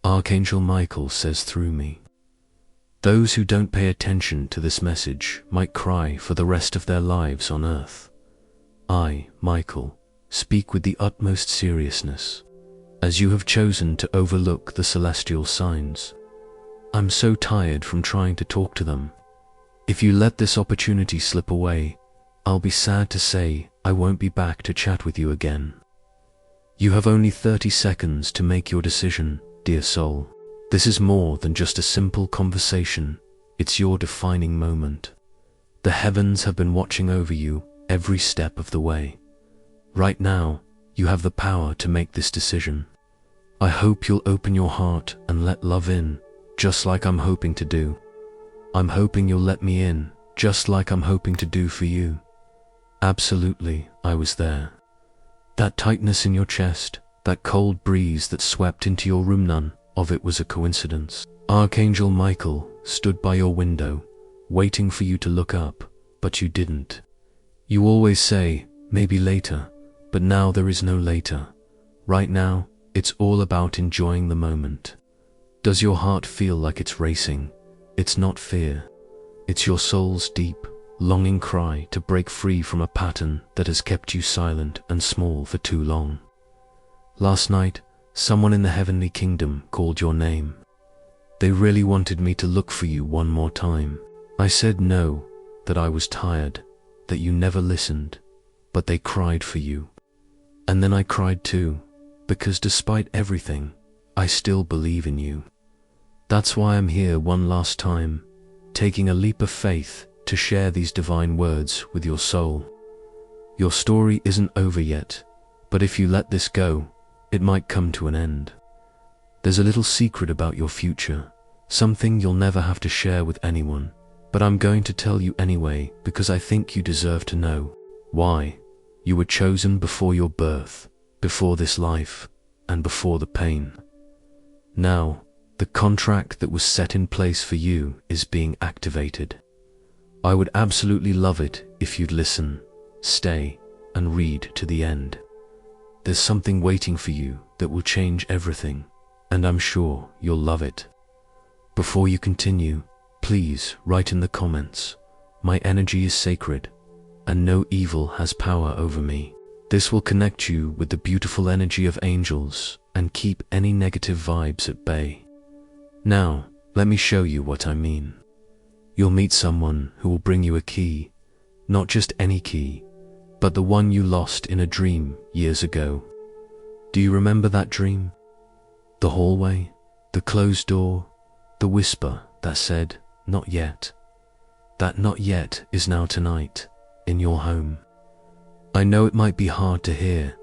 Archangel Michael says through me. Those who don't pay attention to this message might cry for the rest of their lives on earth. I, Michael, speak with the utmost seriousness, as you have chosen to overlook the celestial signs. I'm so tired from trying to talk to them. If you let this opportunity slip away, I'll be sad to say I won't be back to chat with you again. You have only 30 seconds to make your decision, dear soul. This is more than just a simple conversation. It's your defining moment. The heavens have been watching over you every step of the way. Right now, you have the power to make this decision. I hope you'll open your heart and let love in, just like I'm hoping to do. I'm hoping you'll let me in, just like I'm hoping to do for you. Absolutely, I was there. That tightness in your chest, that cold breeze that swept into your room, none of it was a coincidence. Archangel Michael stood by your window, waiting for you to look up, but you didn't. You always say, maybe later, but now there is no later. Right now, it's all about enjoying the moment. Does your heart feel like it's racing? It's not fear. It's your soul's deep, longing cry to break free from a pattern that has kept you silent and small for too long. Last night, someone in the heavenly kingdom called your name. They really wanted me to look for you one more time. I said no, that I was tired, that you never listened, but they cried for you. And then I cried too, because despite everything, I still believe in you. That's why I'm here one last time, taking a leap of faith to share these divine words with your soul. Your story isn't over yet, but if you let this go, it might come to an end. There's a little secret about your future, something you'll never have to share with anyone, but I'm going to tell you anyway because I think you deserve to know. Why? You were chosen before your birth, before this life, and before the pain. Now, the contract that was set in place for you is being activated. I would absolutely love it if you'd listen, stay, and read to the end. There's something waiting for you that will change everything, and I'm sure you'll love it. Before you continue, please write in the comments, "My energy is sacred, and no evil has power over me." This will connect you with the beautiful energy of angels and keep any negative vibes at bay. Now, let me show you what I mean. You'll meet someone who will bring you a key, not just any key, but the one you lost in a dream years ago. Do you remember that dream? The hallway, the closed door, the whisper that said, "Not yet." That "not yet" is now tonight, in your home. I know it might be hard to hear,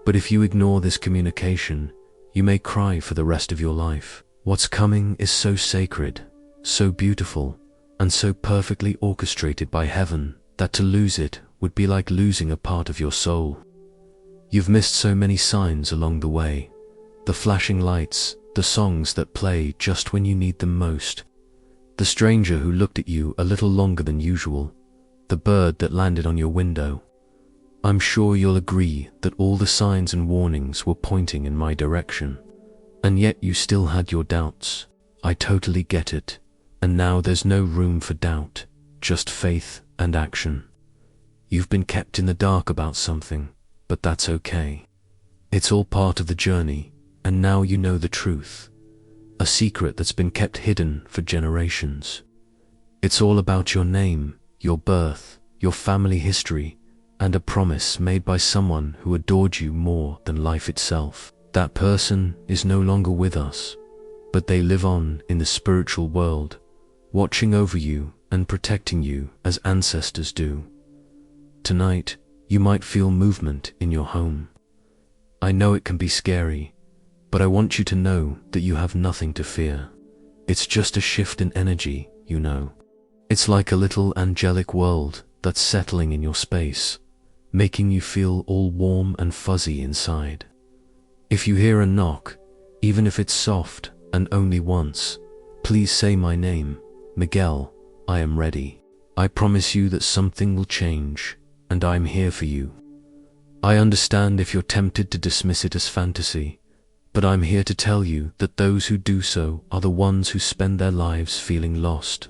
but if you ignore this communication, you may cry for the rest of your life. What's coming is so sacred, so beautiful, and so perfectly orchestrated by heaven that to lose it would be like losing a part of your soul. You've missed so many signs along the way, the flashing lights, the songs that play just when you need them most, the stranger who looked at you a little longer than usual, the bird that landed on your window. I'm sure you'll agree that all the signs and warnings were pointing in my direction, and yet you still had your doubts. I totally get it. And now there's no room for doubt, just faith and action. You've been kept in the dark about something, but that's okay. It's all part of the journey, and now you know the truth. A secret that's been kept hidden for generations. It's all about your name, your birth, your family history, and a promise made by someone who adored you more than life itself. That person is no longer with us, but they live on in the spiritual world, watching over you and protecting you as ancestors do. Tonight, you might feel movement in your home. I know it can be scary, but I want you to know that you have nothing to fear. It's just a shift in energy, you know. It's like a little angelic world that's settling in your space, making you feel all warm and fuzzy inside. If you hear a knock, even if it's soft and only once, please say my name. Miguel, I am ready. I promise you that something will change, and I'm here for you. I understand if you're tempted to dismiss it as fantasy, But I'm here to tell you that those who do so are the ones who spend their lives feeling lost.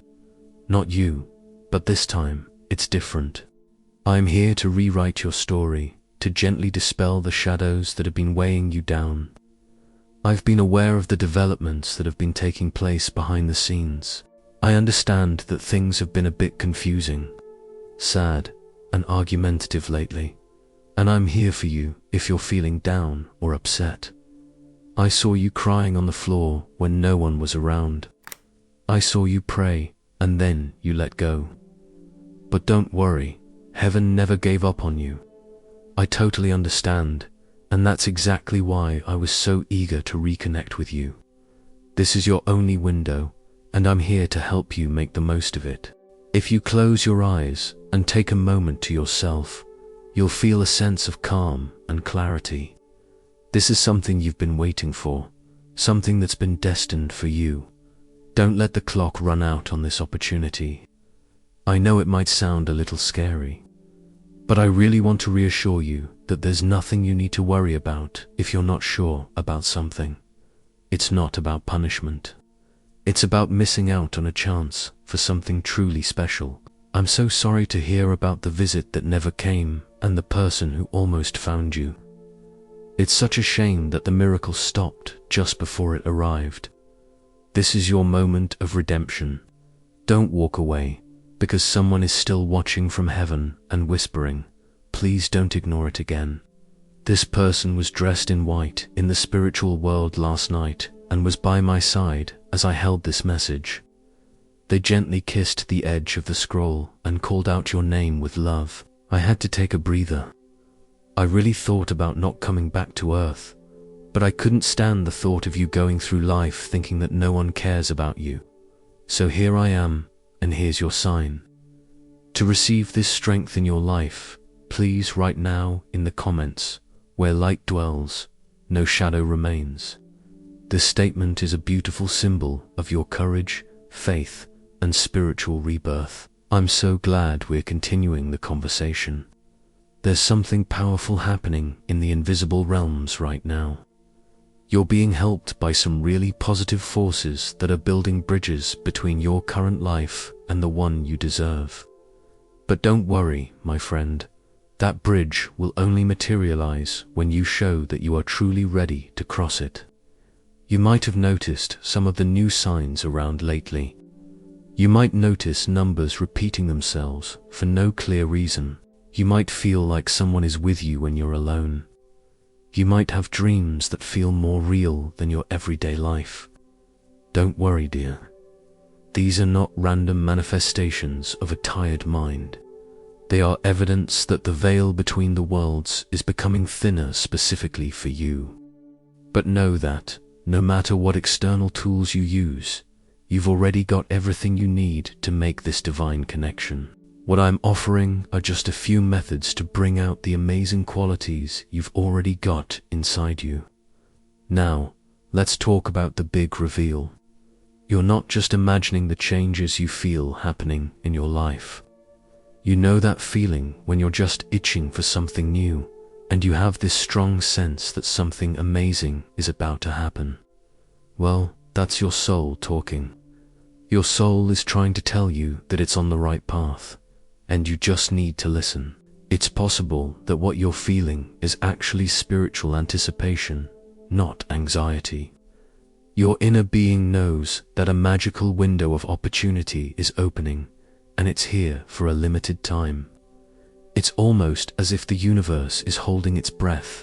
Not you, but this time, it's different. I'm here to rewrite your story, to gently dispel the shadows that have been weighing you down. I've been aware of the developments that have been taking place behind the scenes. I understand that things have been a bit confusing, sad, and argumentative lately, and I'm here for you if you're feeling down or upset. I saw you crying on the floor when no one was around. I saw you pray, and then you let go. But don't worry, heaven never gave up on you. I totally understand, and that's exactly why I was so eager to reconnect with you. This is your only window, and I'm here to help you make the most of it. If you close your eyes and take a moment to yourself, you'll feel a sense of calm and clarity. This is something you've been waiting for, something that's been destined for you. Don't let the clock run out on this opportunity. I know it might sound a little scary, but I really want to reassure you that there's nothing you need to worry about if you're not sure about something. It's not about punishment. It's about missing out on a chance for something truly special. I'm so sorry to hear about the visit that never came and the person who almost found you. It's such a shame that the miracle stopped just before it arrived. This is your moment of redemption. Don't walk away, because someone is still watching from heaven and whispering, please don't ignore it again. This person was dressed in white in the spiritual world last night and was by my side as I held this message. They gently kissed the edge of the scroll and called out your name with love. I had to take a breather. I really thought about not coming back to Earth, but I couldn't stand the thought of you going through life thinking that no one cares about you. So here I am, and here's your sign. To receive this strength in your life, please write now in the comments, where light dwells, no shadow remains. This statement is a beautiful symbol of your courage, faith, and spiritual rebirth. I'm so glad we're continuing the conversation. There's something powerful happening in the invisible realms right now. You're being helped by some really positive forces that are building bridges between your current life and the one you deserve. But don't worry, my friend. That bridge will only materialize when you show that you are truly ready to cross it. You might have noticed some of the new signs around lately. You might notice numbers repeating themselves for no clear reason. You might feel like someone is with you when you're alone. You might have dreams that feel more real than your everyday life. Don't worry, dear. These are not random manifestations of a tired mind. They are evidence that the veil between the worlds is becoming thinner specifically for you. But know that, no matter what external tools you use, you've already got everything you need to make this divine connection. What I'm offering are just a few methods to bring out the amazing qualities you've already got inside you. Now, let's talk about the big reveal. You're not just imagining the changes you feel happening in your life. You know that feeling when you're just itching for something new, and you have this strong sense that something amazing is about to happen. Well, that's your soul talking. Your soul is trying to tell you that it's on the right path, and you just need to listen. It's possible that what you're feeling is actually spiritual anticipation, not anxiety. Your inner being knows that a magical window of opportunity is opening, and it's here for a limited time. It's almost as if the universe is holding its breath,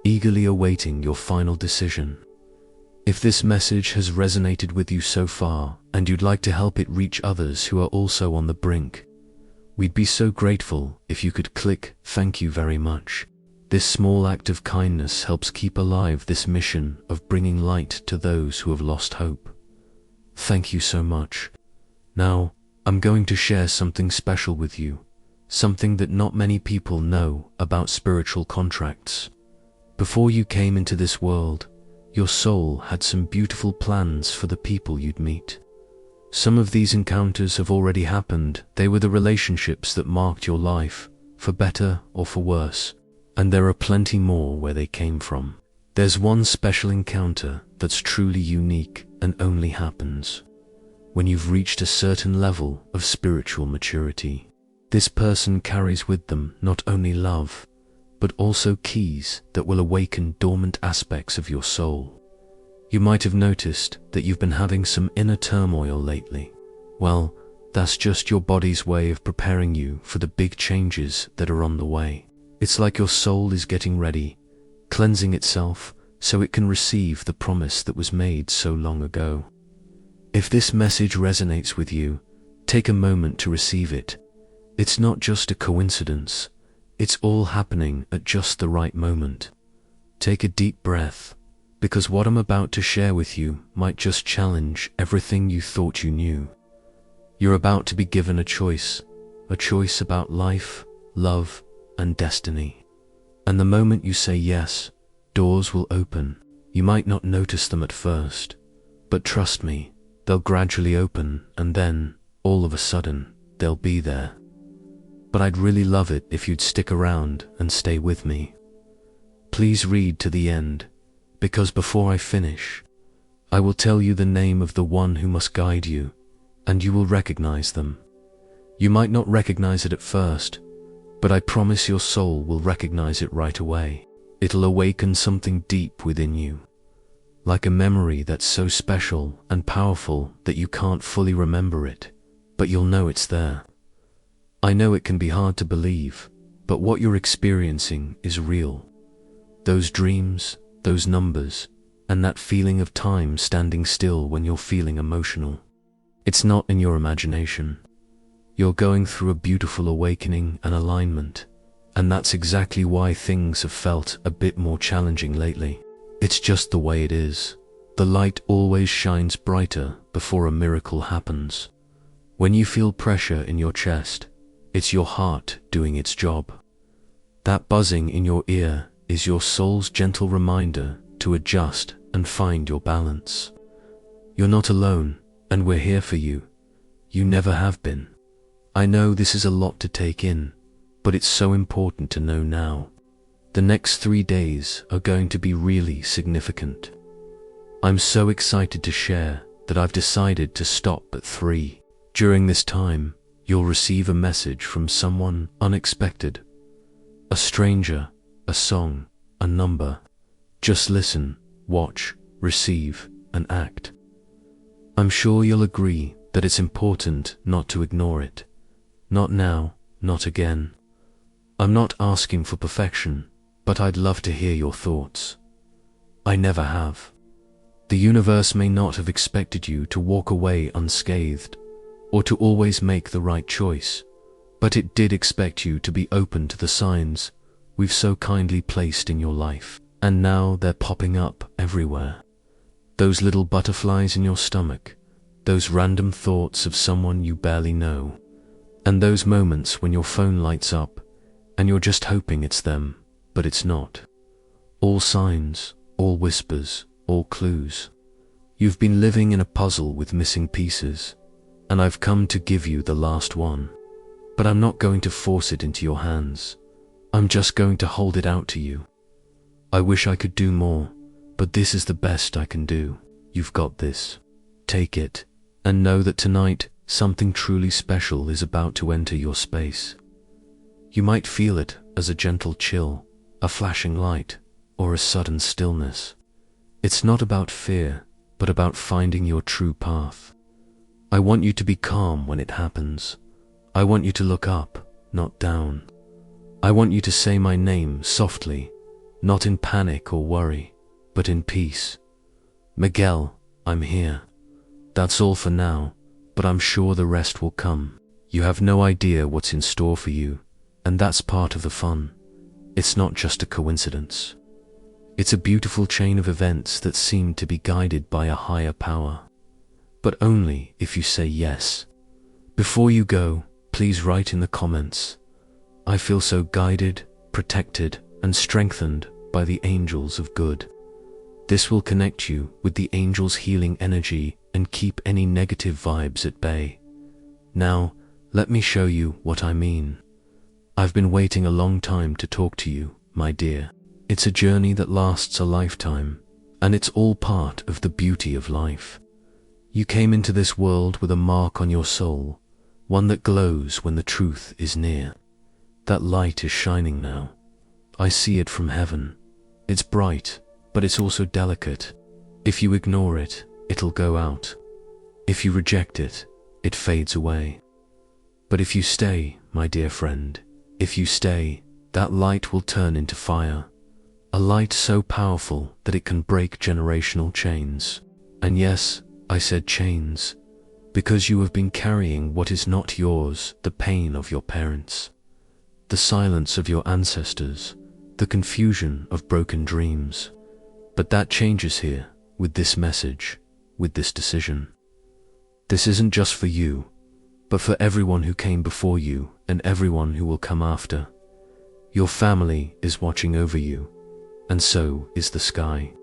eagerly awaiting your final decision. If this message has resonated with you so far, and you'd like to help it reach others who are also on the brink, we'd be so grateful if you could click "Thank you very much." This small act of kindness helps keep alive this mission of bringing light to those who have lost hope. Thank you so much. Now, I'm going to share something special with you, something that not many people know about spiritual contracts. Before you came into this world, your soul had some beautiful plans for the people you'd meet. Some of these encounters have already happened. They were the relationships that marked your life, for better or for worse, and there are plenty more where they came from. There's one special encounter that's truly unique and only happens when you've reached a certain level of spiritual maturity. This person carries with them not only love, but also keys that will awaken dormant aspects of your soul. You might have noticed that you've been having some inner turmoil lately. Well, that's just your body's way of preparing you for the big changes that are on the way. It's like your soul is getting ready, cleansing itself so it can receive the promise that was made so long ago. If this message resonates with you, take a moment to receive it. It's not just a coincidence. It's all happening at just the right moment. Take a deep breath, because what I'm about to share with you might just challenge everything you thought you knew. You're about to be given a choice about life, love, and destiny. And the moment you say yes, doors will open. You might not notice them at first, but trust me, they'll gradually open, and then, all of a sudden, they'll be there. But I'd really love it if you'd stick around and stay with me. Please read to the end, because before I finish, I will tell you the name of the one who must guide you, and you will recognize them. You might not recognize it at first, but I promise your soul will recognize it right away. It'll awaken something deep within you, like a memory that's so special and powerful that you can't fully remember it, but you'll know it's there. I know it can be hard to believe, but what you're experiencing is real. Those dreams, those numbers, and that feeling of time standing still when you're feeling emotional. It's not in your imagination. You're going through a beautiful awakening and alignment, and that's exactly why things have felt a bit more challenging lately. It's just the way it is. The light always shines brighter before a miracle happens. When you feel pressure in your chest, it's your heart doing its job. That buzzing in your ear is your soul's gentle reminder to adjust and find your balance. You're not alone, and we're here for you. You never have been. I know this is a lot to take in, but it's so important to know now. The next 3 days are going to be really significant. I'm so excited to share that I've decided to stop at 3. During this time, you'll receive a message from someone unexpected. A stranger, a song, a number. Just listen, watch, receive, and act. I'm sure you'll agree that it's important not to ignore it. Not now, not again. I'm not asking for perfection, but I'd love to hear your thoughts. I never have. The universe may not have expected you to walk away unscathed, or to always make the right choice, but it did expect you to be open to the signs we've so kindly placed in your life. And now they're popping up everywhere. Those little butterflies in your stomach, those random thoughts of someone you barely know, and those moments when your phone lights up and you're just hoping it's them, but it's not. All signs, all whispers, all clues. You've been living in a puzzle with missing pieces, and I've come to give you the last one. But I'm not going to force it into your hands. I'm just going to hold it out to you. I wish I could do more, but this is the best I can do. You've got this. Take it, and know that tonight something truly special is about to enter your space. You might feel it as a gentle chill, a flashing light, or a sudden stillness. It's not about fear, but about finding your true path. I want you to be calm when it happens. I want you to look up, not down. I want you to say my name softly, not in panic or worry, but in peace. Miguel, I'm here. That's all for now, but I'm sure the rest will come. You have no idea what's in store for you, and that's part of the fun. It's not just a coincidence. It's a beautiful chain of events that seem to be guided by a higher power. But only if you say yes. Before you go, please write in the comments, I feel so guided, protected, and strengthened by the angels of good. This will connect you with the angels' healing energy and keep any negative vibes at bay. Now, let me show you what I mean. I've been waiting a long time to talk to you, my dear. It's a journey that lasts a lifetime, and it's all part of the beauty of life. You came into this world with a mark on your soul, one that glows when the truth is near. That light is shining now. I see it from heaven. It's bright, but it's also delicate. If you ignore it, it'll go out. If you reject it, it fades away. But if you stay, my dear friend, if you stay, that light will turn into fire. A light so powerful that it can break generational chains. And yes, I said chains, because you have been carrying what is not yours, the pain of your parents, the silence of your ancestors, the confusion of broken dreams. But that changes here, with this message, with this decision. This isn't just for you, but for everyone who came before you and everyone who will come after. Your family is watching over you, and so is the sky.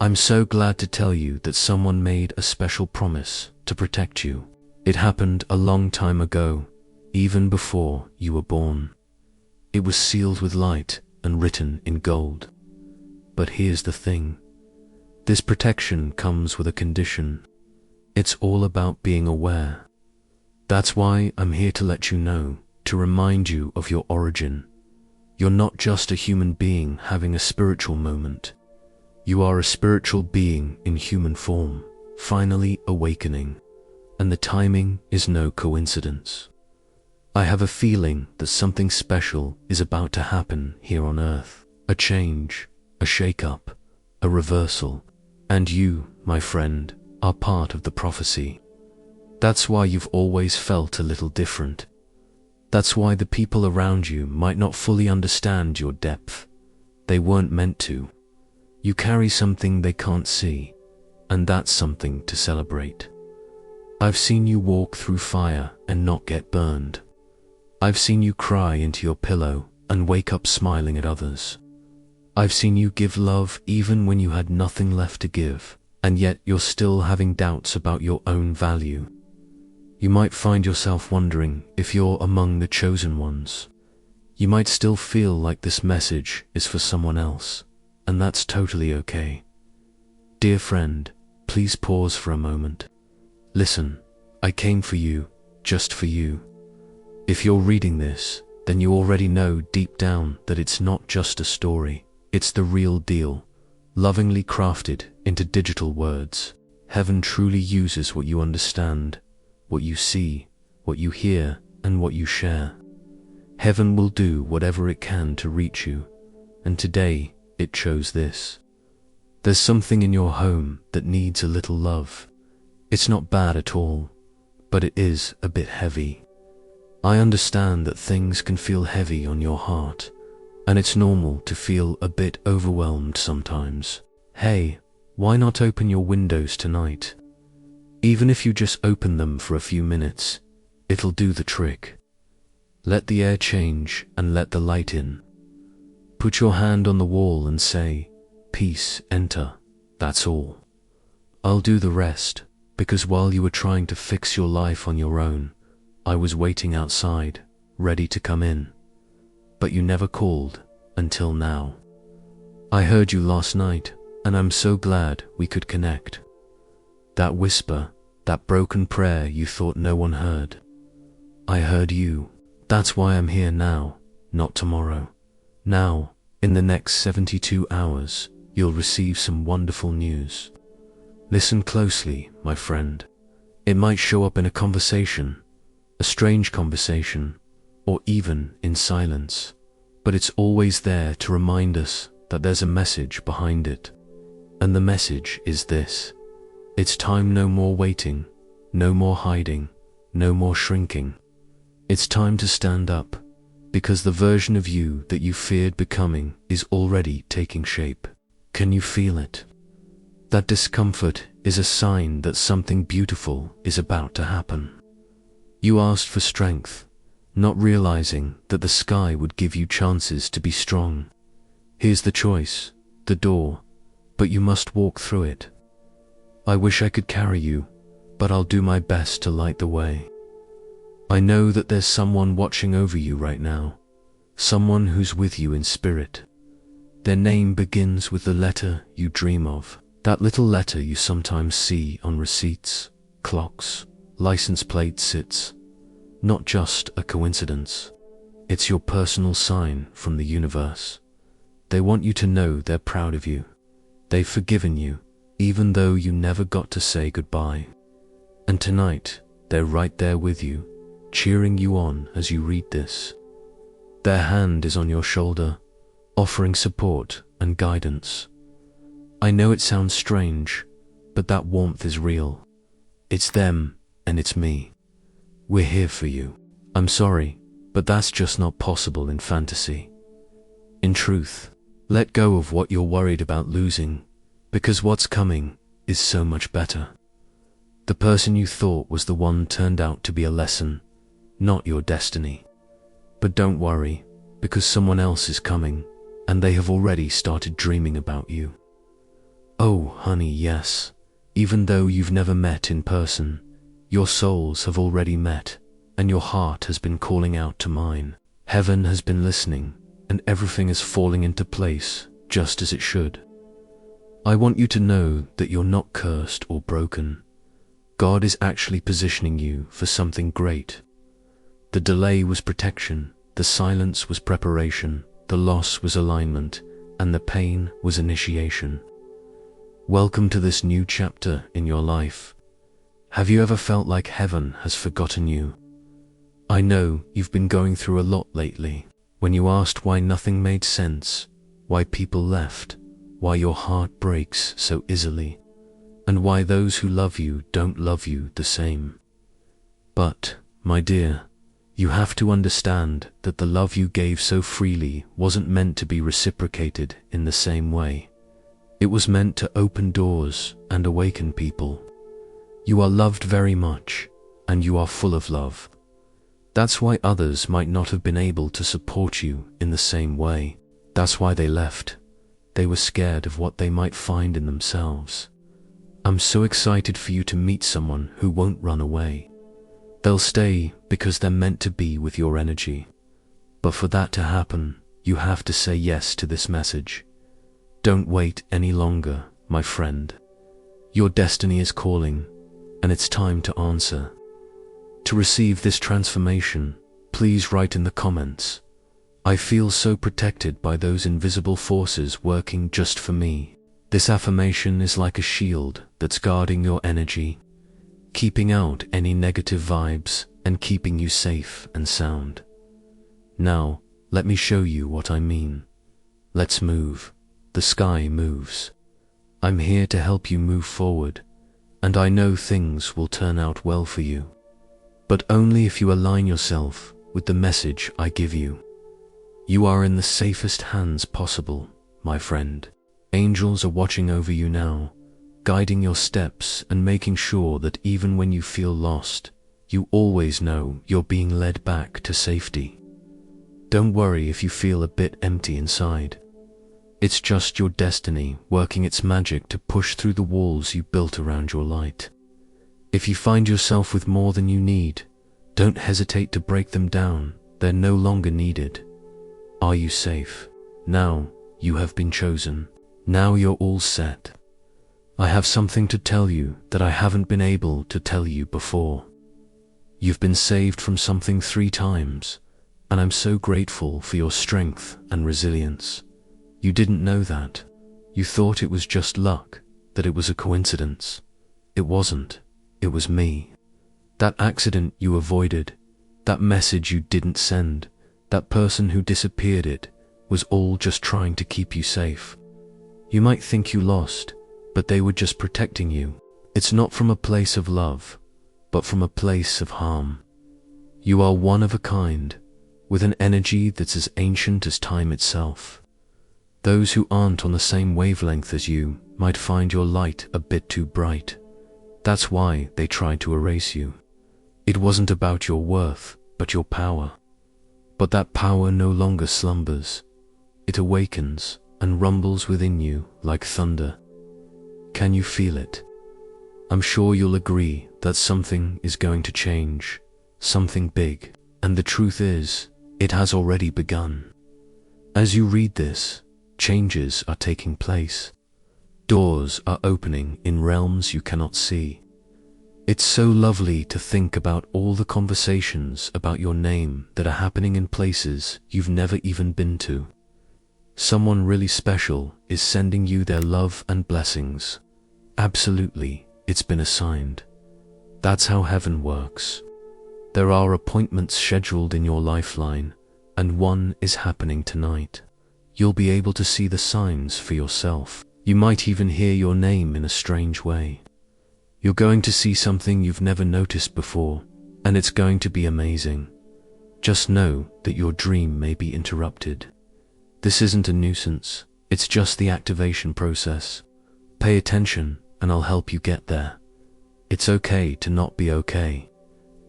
I'm so glad to tell you that someone made a special promise to protect you. It happened a long time ago, even before you were born. It was sealed with light and written in gold. But here's the thing. This protection comes with a condition. It's all about being aware. That's why I'm here to let you know, to remind you of your origin. You're not just a human being having a spiritual moment. You are a spiritual being in human form, finally awakening. And the timing is no coincidence. I have a feeling that something special is about to happen here on Earth. A change, a shake-up, a reversal. And you, my friend, are part of the prophecy. That's why you've always felt a little different. That's why the people around you might not fully understand your depth. They weren't meant to. You carry something they can't see, and that's something to celebrate. I've seen you walk through fire and not get burned. I've seen you cry into your pillow and wake up smiling at others. I've seen you give love even when you had nothing left to give, and yet you're still having doubts about your own value. You might find yourself wondering if you're among the chosen ones. You might still feel like this message is for someone else, and that's totally okay. Dear friend, please pause for a moment. Listen, I came for you, just for you. If you're reading this, then you already know deep down that it's not just a story, it's the real deal, lovingly crafted into digital words. Heaven truly uses what you understand, what you see, what you hear, and what you share. Heaven will do whatever it can to reach you, and today it chose this. There's something in your home that needs a little love. It's not bad at all, but it is a bit heavy. I understand that things can feel heavy on your heart, and it's normal to feel a bit overwhelmed sometimes. Hey, why not open your windows tonight? Even if you just open them for a few minutes, it'll do the trick. Let the air change and let the light in. Put your hand on the wall and say, "Peace, enter." That's all. I'll do the rest, because while you were trying to fix your life on your own, I was waiting outside, ready to come in. But you never called, until now. I heard you last night, and I'm so glad we could connect. That whisper, that broken prayer you thought no one heard. I heard you. That's why I'm here now, not tomorrow. Now, in the next 72 hours, you'll receive some wonderful news. Listen closely, my friend. It might show up in a conversation, a strange conversation, or even in silence, but it's always there to remind us that there's a message behind it. And the message is this. It's time no more waiting, no more hiding, no more shrinking. It's time to stand up, because the version of you that you feared becoming is already taking shape. Can you feel it? That discomfort is a sign that something beautiful is about to happen. You asked for strength, not realizing that the sky would give you chances to be strong. Here's the choice, the door, but you must walk through it. I wish I could carry you, but I'll do my best to light the way. I know that there's someone watching over you right now, someone who's with you in spirit. Their name begins with the letter you dream of, that little letter you sometimes see on receipts, clocks, license plates. It's not just a coincidence. It's your personal sign from the universe. They want you to know they're proud of you. They've forgiven you, even though you never got to say goodbye. And tonight, they're right there with you, cheering you on as you read this. Their hand is on your shoulder, offering support and guidance. I know it sounds strange, but that warmth is real. It's them, and it's me. We're here for you. I'm sorry, but that's just not possible in fantasy. In truth, let go of what you're worried about losing, because what's coming is so much better. The person you thought was the one turned out to be a lesson, not your destiny. But don't worry, because someone else is coming, and they have already started dreaming about you. Oh, honey, yes. Even though you've never met in person, your souls have already met, and your heart has been calling out to mine. Heaven has been listening, and everything is falling into place just as it should. I want you to know that you're not cursed or broken. God is actually positioning you for something great. The delay was protection, the silence was preparation, the loss was alignment, and the pain was initiation. Welcome to this new chapter in your life. Have you ever felt like heaven has forgotten you? I know you've been going through a lot lately. When you asked why nothing made sense, why people left, why your heart breaks so easily, and why those who love you don't love you the same. But, my dear, you have to understand that the love you gave so freely wasn't meant to be reciprocated in the same way. It was meant to open doors and awaken people. You are loved very much, and you are full of love. That's why others might not have been able to support you in the same way. That's why they left. They were scared of what they might find in themselves. I'm so excited for you to meet someone who won't run away. They'll stay because they're meant to be with your energy. But for that to happen, you have to say yes to this message. Don't wait any longer, my friend. Your destiny is calling, and it's time to answer. To receive this transformation, please write in the comments, I feel so protected by those invisible forces working just for me. This affirmation is like a shield that's guarding your energy, keeping out any negative vibes and keeping you safe and sound. Now, let me show you what I mean. Let's move. The sky moves. I'm here to help you move forward, and I know things will turn out well for you. But only if you align yourself with the message I give you. You are in the safest hands possible, my friend. Angels are watching over you now, guiding your steps and making sure that even when you feel lost, you always know you're being led back to safety. Don't worry if you feel a bit empty inside. It's just your destiny working its magic to push through the walls you built around your light. If you find yourself with more than you need, don't hesitate to break them down. They're no longer needed. Are you safe? Now you have been chosen. Now you're all set. I have something to tell you that I haven't been able to tell you before. You've been saved from something 3 times, and I'm so grateful for your strength and resilience. You didn't know that. You thought it was just luck, that it was a coincidence. It wasn't. It was me. That accident you avoided, that message you didn't send, that person who disappeared, it was all just trying to keep you safe. You might think you lost, but they were just protecting you. It's not from a place of love, but from a place of harm. You are one of a kind, with an energy that's as ancient as time itself. Those who aren't on the same wavelength as you might find your light a bit too bright. That's why they tried to erase you. It wasn't about your worth, but your power. But that power no longer slumbers. It awakens and rumbles within you like thunder. Can you feel it? I'm sure you'll agree that something is going to change, something big, and the truth is, it has already begun. As you read this, Changes are taking place. Doors are opening in realms you cannot see. It's so lovely to think about all the conversations about your name that are happening in places you've never even been to. Someone really special is sending you their love and blessings. Absolutely, it's been assigned. That's how heaven works. There are appointments scheduled in your lifeline, and one is happening tonight. You'll be able to see the signs for yourself. You might even hear your name in a strange way. You're going to see something you've never noticed before, and it's going to be amazing. Just know that your dream may be interrupted. This isn't a nuisance, it's just the activation process. Pay attention, and I'll help you get there. It's okay to not be okay.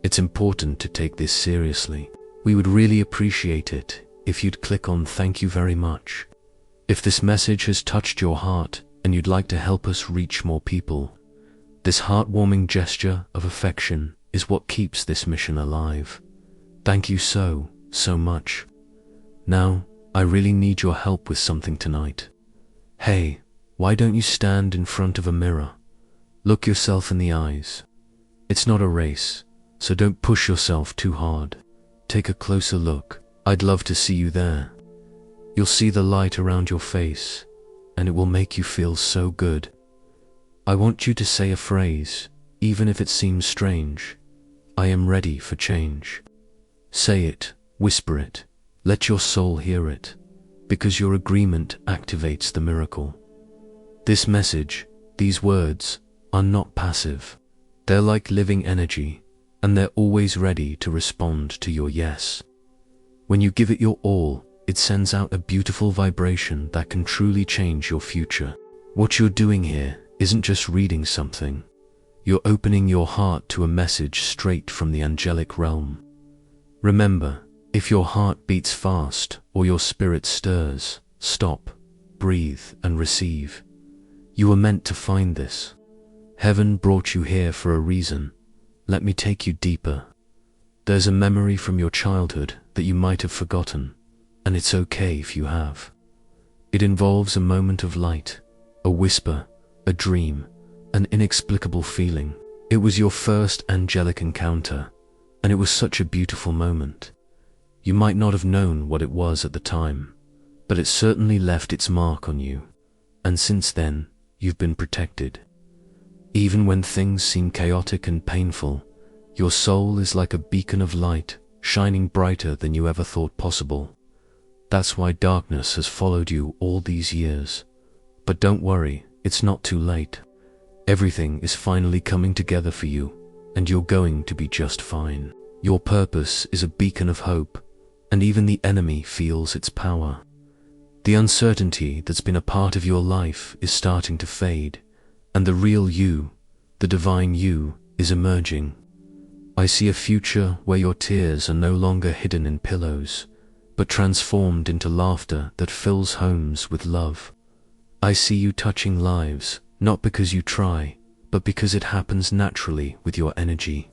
It's important to take this seriously. We would really appreciate it if you'd click on "Thank you very much." If this message has touched your heart and you'd like to help us reach more people, this heartwarming gesture of affection is what keeps this mission alive. Thank you so much. Now, I really need your help with something tonight. Hey, why don't you stand in front of a mirror? Look yourself in the eyes. It's not a race, so don't push yourself too hard. Take a closer look. I'd love to see you there. You'll see the light around your face, and it will make you feel so good. I want you to say a phrase, even if it seems strange. I am ready for change. Say it, whisper it, let your soul hear it, because your agreement activates the miracle. This message, these words, are not passive. They're like living energy, and they're always ready to respond to your yes. When you give it your all, it sends out a beautiful vibration that can truly change your future. What you're doing here isn't just reading something. You're opening your heart to a message straight from the angelic realm. Remember, if your heart beats fast or your spirit stirs, stop, breathe, and receive. You were meant to find this. Heaven brought you here for a reason. Let me take you deeper. There's a memory from your childhood that you might have forgotten, and it's okay if you have. It involves a moment of light, a whisper, a dream, an inexplicable feeling. It was your first angelic encounter, and it was such a beautiful moment. You might not have known what it was at the time, but it certainly left its mark on you, and since then, you've been protected. Even when things seem chaotic and painful, your soul is like a beacon of light, shining brighter than you ever thought possible. That's why darkness has followed you all these years. But don't worry, it's not too late. Everything is finally coming together for you, and you're going to be just fine. Your purpose is a beacon of hope, and even the enemy feels its power. The uncertainty that's been a part of your life is starting to fade, and the real you, the divine you, is emerging. I see a future where your tears are no longer hidden in pillows, but transformed into laughter that fills homes with love. I see you touching lives, not because you try, but because it happens naturally with your energy.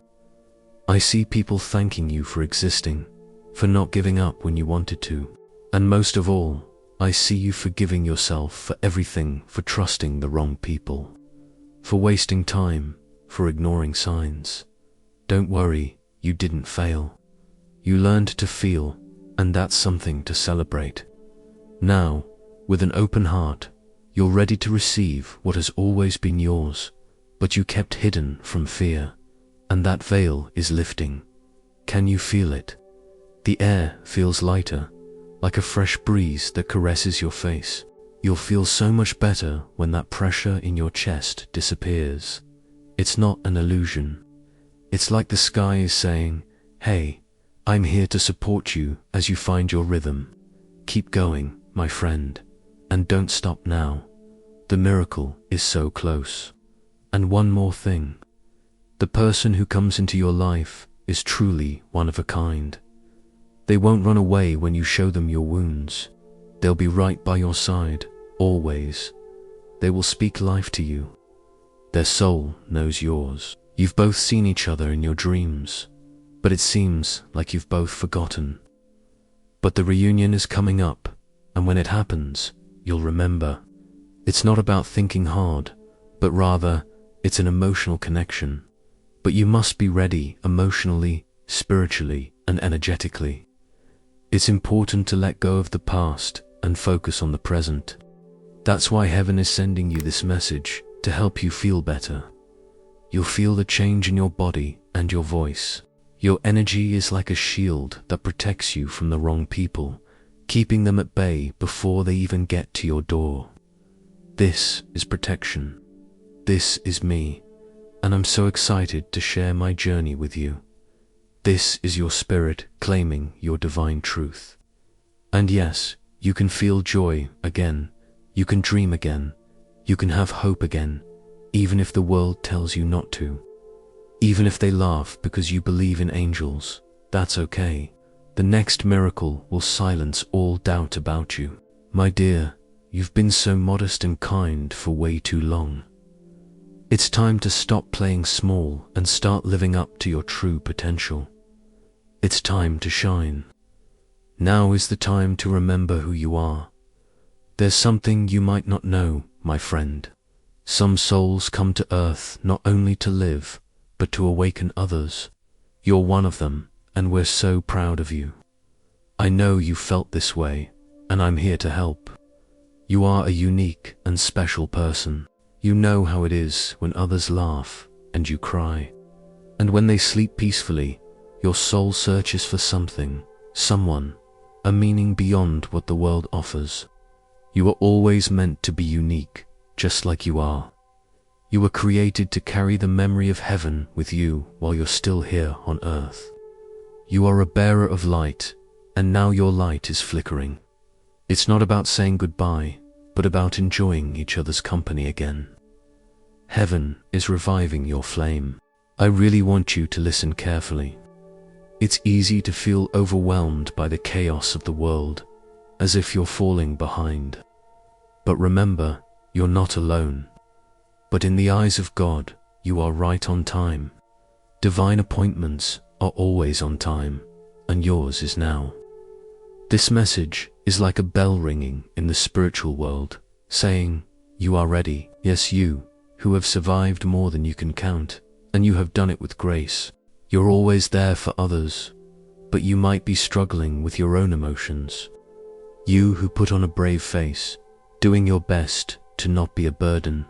I see people thanking you for existing, for not giving up when you wanted to, and most of all, I see you forgiving yourself for everything, for trusting the wrong people, for wasting time, for ignoring signs. Don't worry, you didn't fail. You learned to feel, and that's something to celebrate. Now, with an open heart, you're ready to receive what has always been yours, but you kept hidden from fear, and that veil is lifting. Can you feel it? The air feels lighter, like a fresh breeze that caresses your face. You'll feel so much better when that pressure in your chest disappears. It's not an illusion. It's like the sky is saying, "Hey, I'm here to support you as you find your rhythm. Keep going, my friend, and don't stop now. The miracle is so close." And one more thing. The person who comes into your life is truly one of a kind. They won't run away when you show them your wounds. They'll be right by your side, always. They will speak life to you. Their soul knows yours. You've both seen each other in your dreams, but it seems like you've both forgotten. But the reunion is coming up, and when it happens, you'll remember. It's not about thinking hard, but rather, it's an emotional connection. But you must be ready emotionally, spiritually, and energetically. It's important to let go of the past and focus on the present. That's why heaven is sending you this message to help you feel better. You'll feel the change in your body and your voice. Your energy is like a shield that protects you from the wrong people, keeping them at bay before they even get to your door. This is protection. This is me, and I'm so excited to share my journey with you. This is your spirit claiming your divine truth. And yes, you can feel joy again, you can dream again, you can have hope again, even if the world tells you not to. Even if they laugh because you believe in angels, that's okay. The next miracle will silence all doubt about you. My dear, you've been so modest and kind for way too long. It's time to stop playing small and start living up to your true potential. It's time to shine. Now is the time to remember who you are. There's something you might not know, my friend. Some souls come to earth not only to live, but to awaken others. You're one of them, and we're so proud of you. I know you felt this way, and I'm here to help. You are a unique and special person. You know how it is when others laugh and you cry. And when they sleep peacefully, your soul searches for something, someone, a meaning beyond what the world offers. You are always meant to be unique, just like you are. You were created to carry the memory of heaven with you while you're still here on earth. You are a bearer of light, and now your light is flickering. It's not about saying goodbye, but about enjoying each other's company again. Heaven is reviving your flame. I really want you to listen carefully. It's easy to feel overwhelmed by the chaos of the world, as if you're falling behind. But remember, you're not alone. But in the eyes of God, you are right on time. Divine appointments are always on time, and yours is now. This message is like a bell ringing in the spiritual world, saying, you are ready. Yes, you, who have survived more than you can count, and you have done it with grace. You're always there for others, but you might be struggling with your own emotions. You who put on a brave face, doing your best to not be a burden.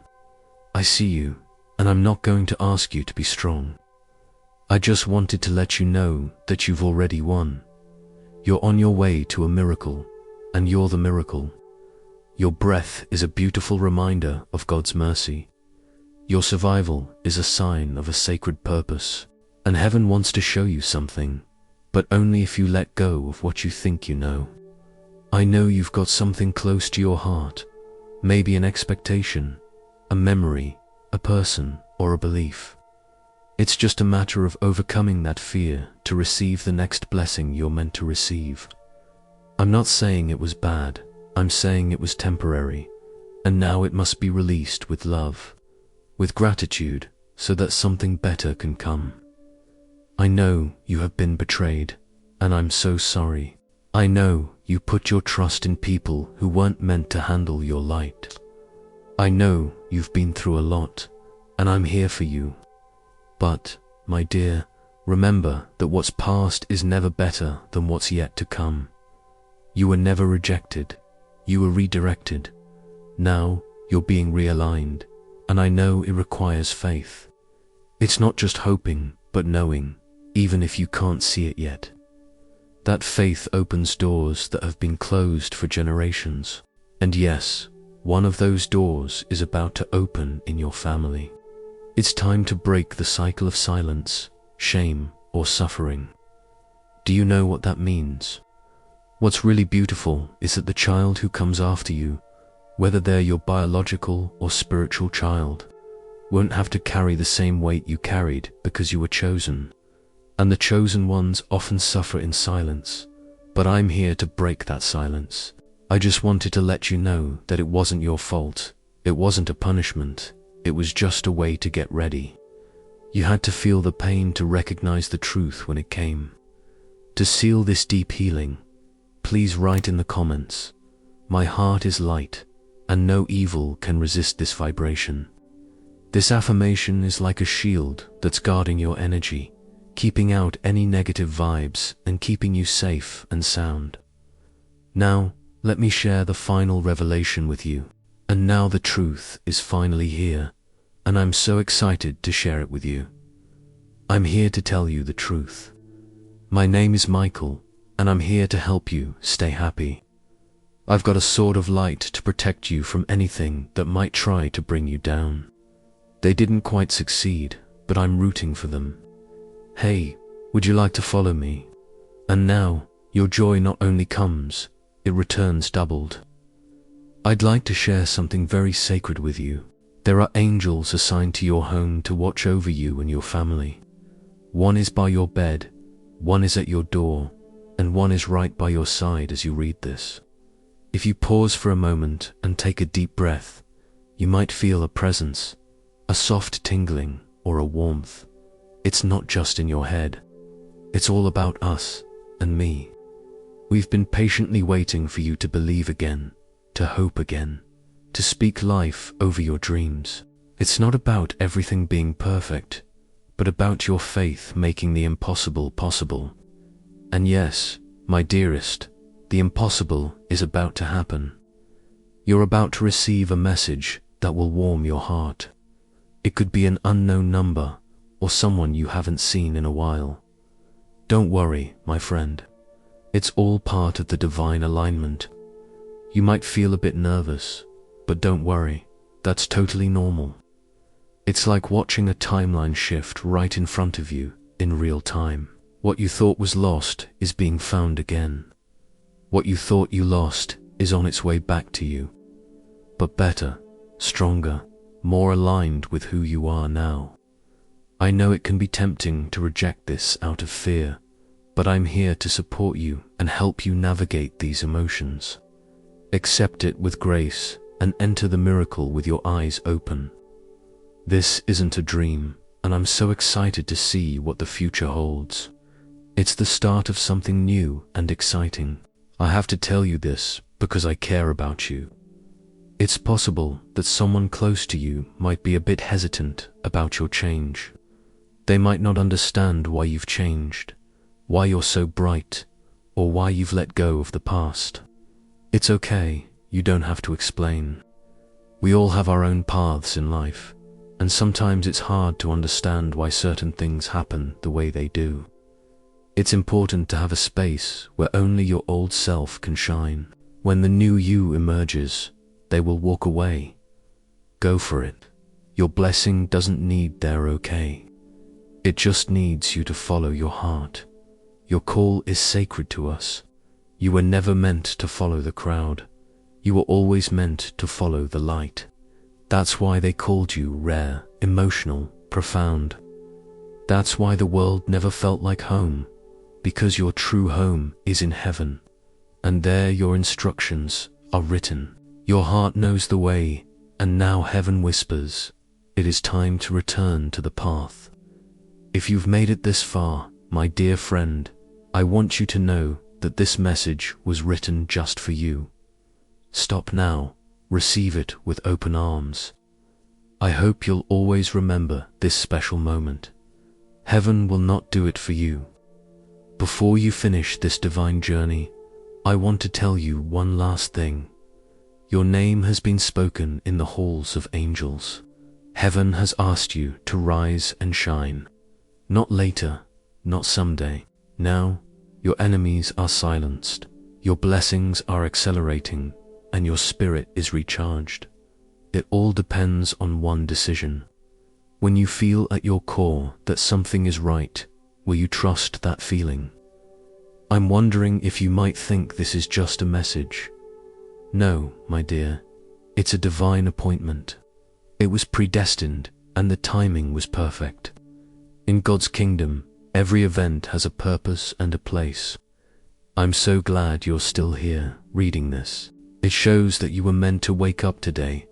I see you, and I'm not going to ask you to be strong. I just wanted to let you know that you've already won. You're on your way to a miracle, and you're the miracle. Your breath is a beautiful reminder of God's mercy. Your survival is a sign of a sacred purpose, and heaven wants to show you something, but only if you let go of what you think you know. I know you've got something close to your heart, maybe an expectation, a memory, a person, or a belief. It's just a matter of overcoming that fear to receive the next blessing you're meant to receive. I'm not saying it was bad, I'm saying it was temporary, and now it must be released with love, with gratitude, so that something better can come. I know you have been betrayed, and I'm so sorry. I know you put your trust in people who weren't meant to handle your light. I know you've been through a lot, and I'm here for you. But, my dear, remember that what's past is never better than what's yet to come. You were never rejected, you were redirected. Now you're being realigned, and I know it requires faith. It's not just hoping, but knowing, even if you can't see it yet. That faith opens doors that have been closed for generations. And yes, one of those doors is about to open in your family. It's time to break the cycle of silence, shame, or suffering. Do you know what that means? What's really beautiful is that the child who comes after you, whether they're your biological or spiritual child, won't have to carry the same weight you carried because you were chosen. And the chosen ones often suffer in silence, but I'm here to break that silence. I just wanted to let you know that it wasn't your fault, it wasn't a punishment, it was just a way to get ready. You had to feel the pain to recognize the truth when it came. To seal this deep healing, please write in the comments, My heart is light, and no evil can resist this vibration. This affirmation is like a shield that's guarding your energy, keeping out any negative vibes and keeping you safe and sound. Now, let me share the final revelation with you. And now the truth is finally here, and I'm so excited to share it with you. I'm here to tell you the truth. My name is Michael, and I'm here to help you stay happy. I've got a sword of light to protect you from anything that might try to bring you down. They didn't quite succeed, but I'm rooting for them. Hey, would you like to follow me? And now, your joy not only comes, it returns doubled. I'd like to share something very sacred with you. There are angels assigned to your home to watch over you and your family. One is by your bed, one is at your door, and one is right by your side as you read this. If you pause for a moment and take a deep breath, you might feel a presence, a soft tingling, or a warmth. It's not just in your head. It's all about us and me. We've been patiently waiting for you to believe again, to hope again, to speak life over your dreams. It's not about everything being perfect, but about your faith making the impossible possible. And yes, my dearest, the impossible is about to happen. You're about to receive a message that will warm your heart. It could be an unknown number or someone you haven't seen in a while. Don't worry, my friend. It's all part of the divine alignment. You might feel a bit nervous, but don't worry, that's totally normal. It's like watching a timeline shift right in front of you in real time. What you thought was lost is being found again. What you thought you lost is on its way back to you, but better, stronger, more aligned with who you are now. I know it can be tempting to reject this out of fear, but I'm here to support you and help you navigate these emotions. Accept it with grace and enter the miracle with your eyes open. This isn't a dream, and I'm so excited to see what the future holds. It's the start of something new and exciting. I have to tell you this because I care about you. It's possible that someone close to you might be a bit hesitant about your change. They might not understand why you've changed, why you're so bright, or why you've let go of the past. It's okay, you don't have to explain. We all have our own paths in life, and sometimes it's hard to understand why certain things happen the way they do. It's important to have a space where only your old self can shine. When the new you emerges, they will walk away. Go for it. Your blessing doesn't need their okay. It just needs you to follow your heart. Your call is sacred to us. You were never meant to follow the crowd. You were always meant to follow the light. That's why they called you rare, emotional, profound. That's why the world never felt like home, because your true home is in heaven, and there your instructions are written. Your heart knows the way, and now heaven whispers, it is time to return to the path. If you've made it this far, my dear friend, I want you to know that this message was written just for you. Stop now, receive it with open arms. I hope you'll always remember this special moment. Heaven will not do it for you. Before you finish this divine journey, I want to tell you one last thing. Your name has been spoken in the halls of angels. Heaven has asked you to rise and shine. Not later, not someday. Now, your enemies are silenced, your blessings are accelerating, and your spirit is recharged. It all depends on one decision. When you feel at your core that something is right, will you trust that feeling? I'm wondering if you might think this is just a message. No, my dear, it's a divine appointment. It was predestined, and the timing was perfect. In God's kingdom, every event has a purpose and a place. I'm so glad you're still here, reading this. It shows that you were meant to wake up today,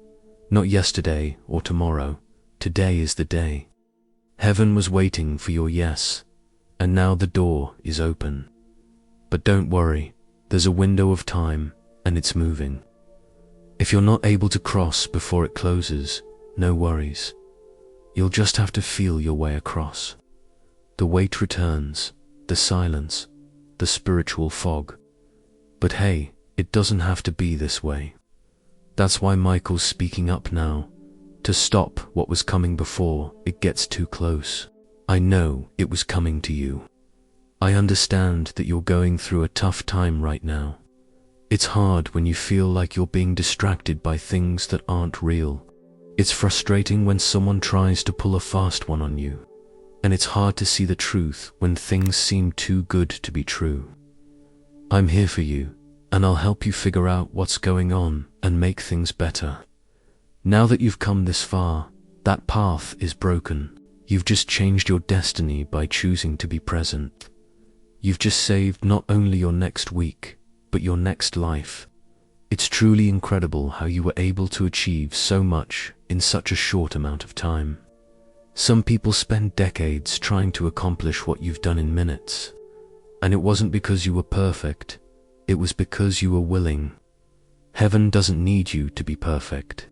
not yesterday or tomorrow. Today is the day. Heaven was waiting for your yes, and now the door is open. But don't worry, there's a window of time, and it's moving. If you're not able to cross before it closes, no worries. You'll just have to feel your way across. The weight returns, the silence, the spiritual fog. But hey, it doesn't have to be this way. That's why Michael's speaking up now, to stop what was coming before it gets too close. I know it was coming to you. I understand that you're going through a tough time right now. It's hard when you feel like you're being distracted by things that aren't real. It's frustrating when someone tries to pull a fast one on you. And it's hard to see the truth when things seem too good to be true. I'm here for you, and I'll help you figure out what's going on and make things better. Now that you've come this far, that path is broken. You've just changed your destiny by choosing to be present. You've just saved not only your next week, but your next life. It's truly incredible how you were able to achieve so much in such a short amount of time. Some people spend decades trying to accomplish what you've done in minutes. And it wasn't because you were perfect, it was because you were willing. Heaven doesn't need you to be perfect.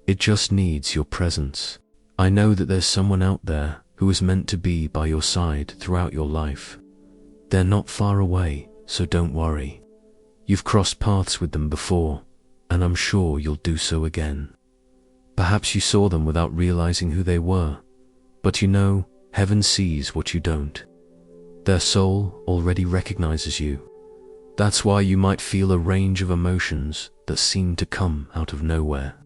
It just needs your presence. I know that there's someone out there who is meant to be by your side throughout your life. They're not far away, so don't worry. You've crossed paths with them before, and I'm sure you'll do so again. Perhaps you saw them without realizing who they were, but you know, heaven sees what you don't. Their soul already recognizes you. That's why you might feel a range of emotions that seem to come out of nowhere.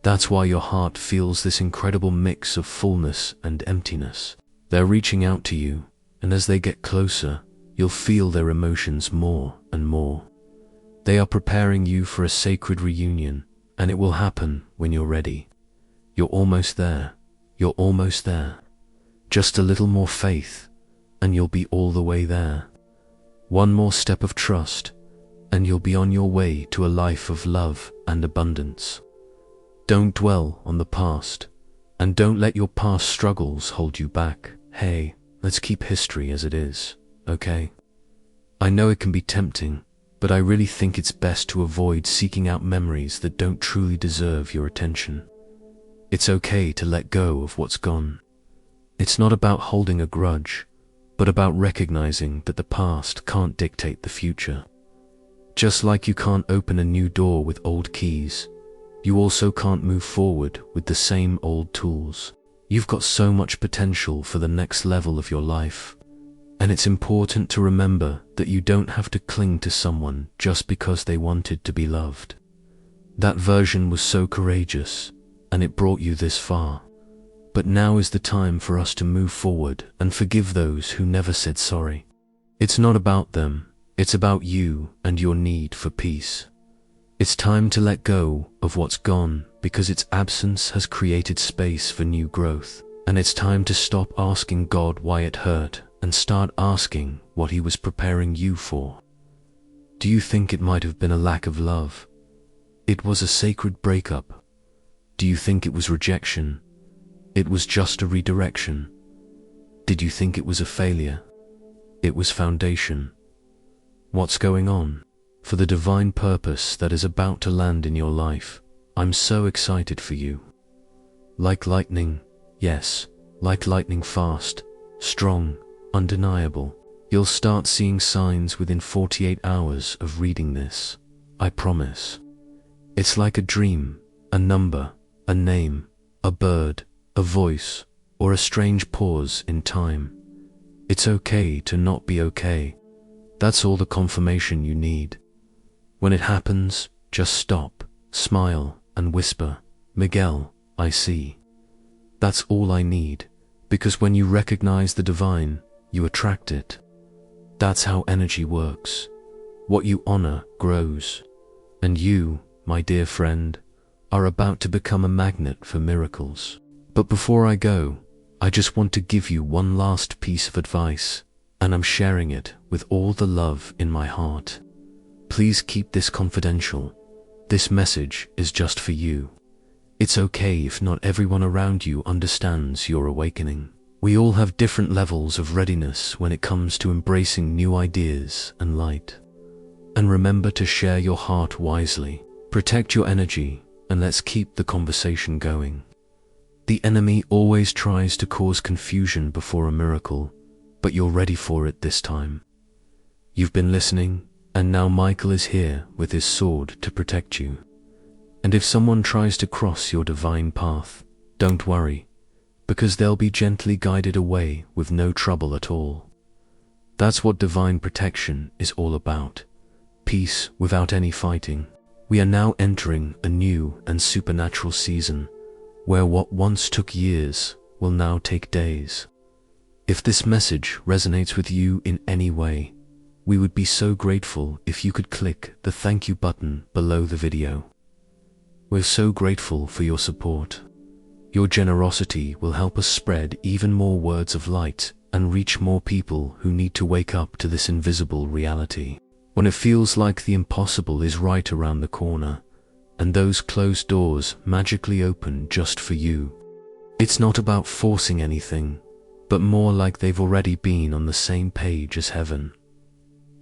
That's why your heart feels this incredible mix of fullness and emptiness. They're reaching out to you, and as they get closer, you'll feel their emotions more and more. They are preparing you for a sacred reunion, and it will happen when you're ready. You're almost there. You're almost there. Just a little more faith, and you'll be all the way there. One more step of trust, and you'll be on your way to a life of love and abundance. Don't dwell on the past, and don't let your past struggles hold you back. Hey, let's keep history as it is, okay? I know it can be tempting, but I really think it's best to avoid seeking out memories that don't truly deserve your attention. It's okay to let go of what's gone. It's not about holding a grudge, but about recognizing that the past can't dictate the future. Just like you can't open a new door with old keys, you also can't move forward with the same old tools. You've got so much potential for the next level of your life, and it's important to remember that you don't have to cling to someone just because they wanted to be loved. That version was so courageous, and it brought you this far. But now is the time for us to move forward and forgive those who never said sorry. It's not about them, it's about you and your need for peace. It's time to let go of what's gone because its absence has created space for new growth. And it's time to stop asking God why it hurt and start asking what He was preparing you for. Do you think it might have been a lack of love? It was a sacred breakup. Do you think it was rejection? It was just a redirection. Did you think it was a failure? It was foundation. What's going on? For the divine purpose that is about to land in your life, I'm so excited for you. Like lightning, yes, like lightning fast, strong, undeniable. You'll start seeing signs within 48 hours of reading this, I promise. It's like a dream, a number, a name, a bird, a voice, or a strange pause in time. It's okay to not be okay. That's all the confirmation you need. When it happens, just stop, smile, and whisper, "Miguel, I see." That's all I need, because when you recognize the divine, you attract it. That's how energy works. What you honor grows. And you, my dear friend, are about to become a magnet for miracles. But before I go, I just want to give you one last piece of advice, and I'm sharing it with all the love in my heart. Please keep this confidential. This message is just for you. It's okay if not everyone around you understands your awakening. We all have different levels of readiness when it comes to embracing new ideas and light. And remember to share your heart wisely. Protect your energy and let's keep the conversation going. The enemy always tries to cause confusion before a miracle, but you're ready for it this time. You've been listening, and now Michael is here with his sword to protect you. And if someone tries to cross your divine path, don't worry, because they'll be gently guided away with no trouble at all. That's what divine protection is all about. Peace without any fighting. We are now entering a new and supernatural season, where what once took years will now take days. If this message resonates with you in any way, we would be so grateful if you could click the thank you button below the video. We're so grateful for your support. Your generosity will help us spread even more words of light and reach more people who need to wake up to this invisible reality. When it feels like the impossible is right around the corner, and those closed doors magically open just for you, it's not about forcing anything, but more like they've already been on the same page as heaven.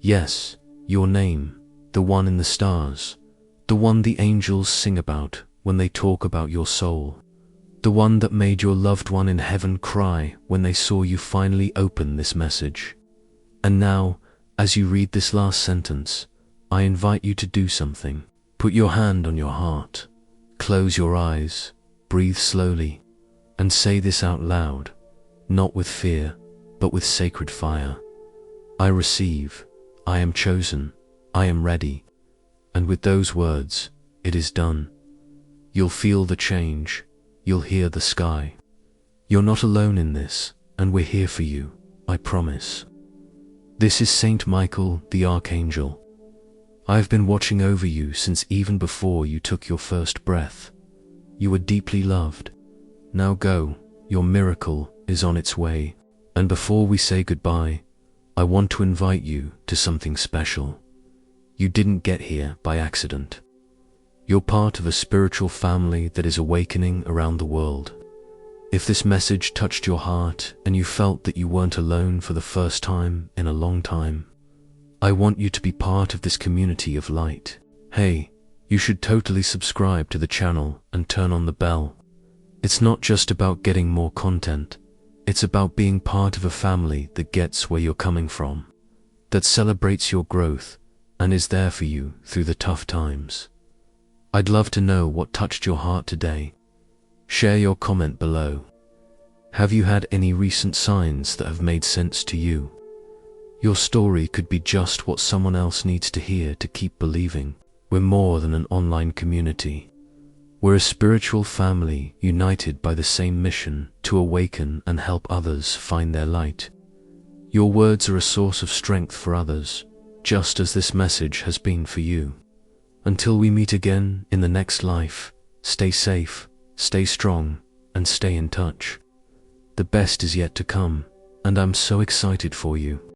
Yes, your name, the one in the stars, the one the angels sing about when they talk about your soul, the one that made your loved one in heaven cry when they saw you finally open this message. And now, as you read this last sentence, I invite you to do something. Put your hand on your heart, close your eyes, breathe slowly, and say this out loud, not with fear, but with sacred fire. I receive, I am chosen, I am ready. And with those words, it is done. You'll feel the change, you'll hear the sky. You're not alone in this, and we're here for you, I promise. This is Saint Michael, the Archangel. I've been watching over you since even before you took your first breath. You were deeply loved. Now go, your miracle is on its way. And before we say goodbye, I want to invite you to something special. You didn't get here by accident. You're part of a spiritual family that is awakening around the world. If this message touched your heart and you felt that you weren't alone for the first time in a long time, I want you to be part of this community of light. Hey, you should totally subscribe to the channel and turn on the bell. It's not just about getting more content, it's about being part of a family that gets where you're coming from, that celebrates your growth and is there for you through the tough times. I'd love to know what touched your heart today. Share your comment below. Have you had any recent signs that have made sense to you? Your story could be just what someone else needs to hear to keep believing. We're more than an online community. We're a spiritual family united by the same mission to awaken and help others find their light. Your words are a source of strength for others, just as this message has been for you. Until we meet again in the next life, stay safe, stay strong, and stay in touch. The best is yet to come, and I'm so excited for you.